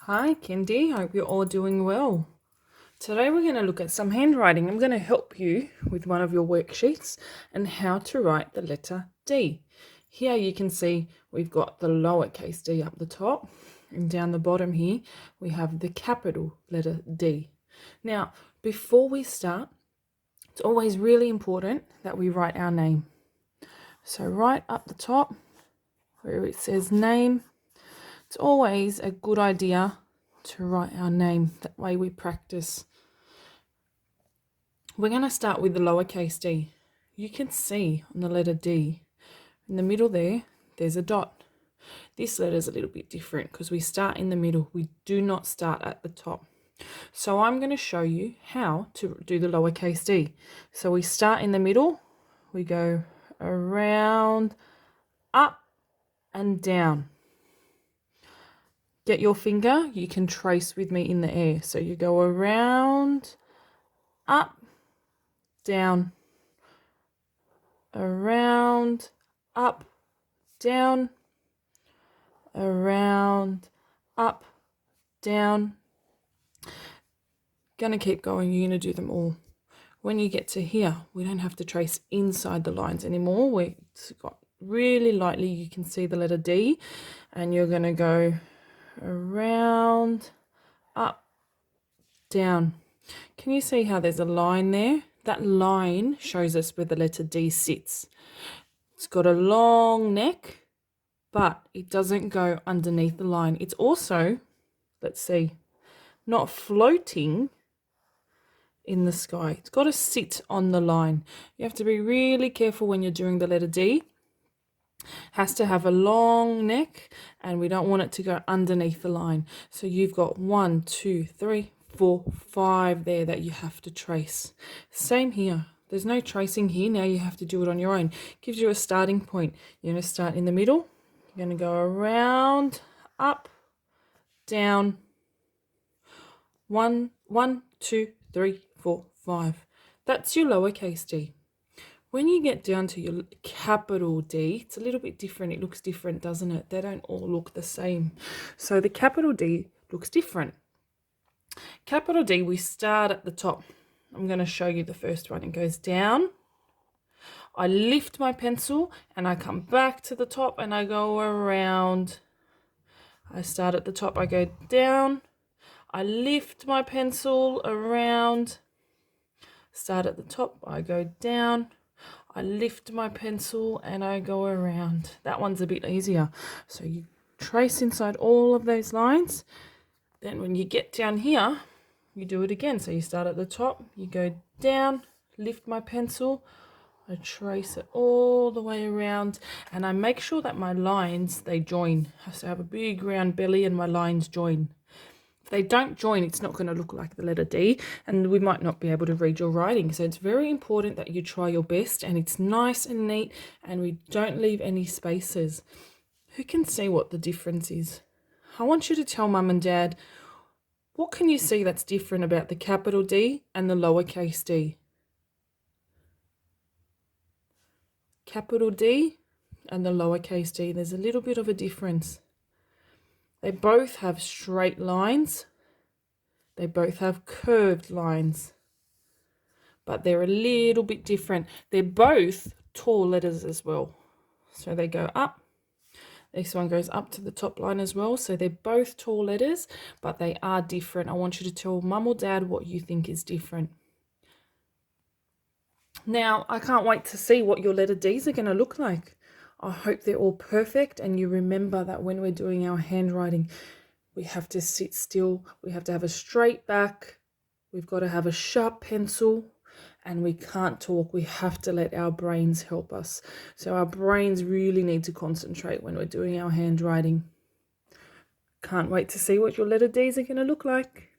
Hi, Kendi. Hope you're all doing well. Today we're going to look at some handwriting. I'm going to help you with one of your worksheets and how to write the letter D. Here you can see we've got the lowercase d up the top, and down the bottom here we have the capital letter D. Now, before we start, it's always really important that we write our name. So right up the top where it says name, it's always a good idea to write our name. That way we practice. We're going to start with the lowercase d. You can see on the letter D, in the middle there's a dot. This letter is a little bit different because we start in the middle. We do not start at the top. So I'm going to show you how to do the lowercase d. So we start in the middle. We go around, up and down. Get your finger, you can trace with me in the air. So you go around, up, down, around, up, down, around, up, down. Gonna keep going, you're gonna do them all. When you get to here, we don't have to trace inside the lines anymore. We've got really lightly, you can see the letter D, and you're gonna go around, up, down. Can you see how there's a line there? That line shows us where the letter D sits. It's got a long neck, but it doesn't go underneath the line. It's also, let's see, not floating in the sky. It's got to sit on the line. You have to be really careful when you're doing the letter D. Has to have a long neck, and we don't want it to go underneath the line. So you've got 1, 2, 3, 4, 5 there that you have to trace. Same here. There's no tracing here. Now you have to do it on your own. Gives you a starting point. You're going to start in the middle. You're going to go around, up, down. 1, 2, 3, 4, 5. That's your lowercase d. When you get down to your capital D, it's a little bit different. It looks different, doesn't it? They don't all look the same. So the capital D looks different. Capital D, we start at the top. I'm going to show you the first one. It goes down. I lift my pencil and I come back to the top and I go around. I start at the top, I go down. I lift my pencil around. Start at the top, I go down. I lift my pencil and I go around. That one's a bit easier. So you trace inside all of those lines. Then when you get down here, you do it again. So you start at the top, you go down, lift my pencil, I trace it all the way around, and I make sure that my lines, they join. I have to have a big round belly and my lines join. If they don't join, it's not going to look like the letter D, and we might not be able to read your writing. So it's very important that you try your best and it's nice and neat and we don't leave any spaces. Who can see what the difference is? I want you to tell mum and dad, what can you see that's different about the capital D and the lowercase d? Capital D and the lowercase d, there's a little bit of a difference. They both have straight lines. They both have curved lines. But they're a little bit different. They're both tall letters as well. So they go up. This one goes up to the top line as well. So they're both tall letters, but they are different. I want you to tell mum or dad what you think is different. Now, I can't wait to see what your letter Ds are going to look like. I hope they're all perfect, and you remember that when we're doing our handwriting, we have to sit still, we have to have a straight back, we've got to have a sharp pencil, and we can't talk. We have to let our brains help us. So our brains really need to concentrate when we're doing our handwriting. Can't wait to see what your letter Ds are going to look like.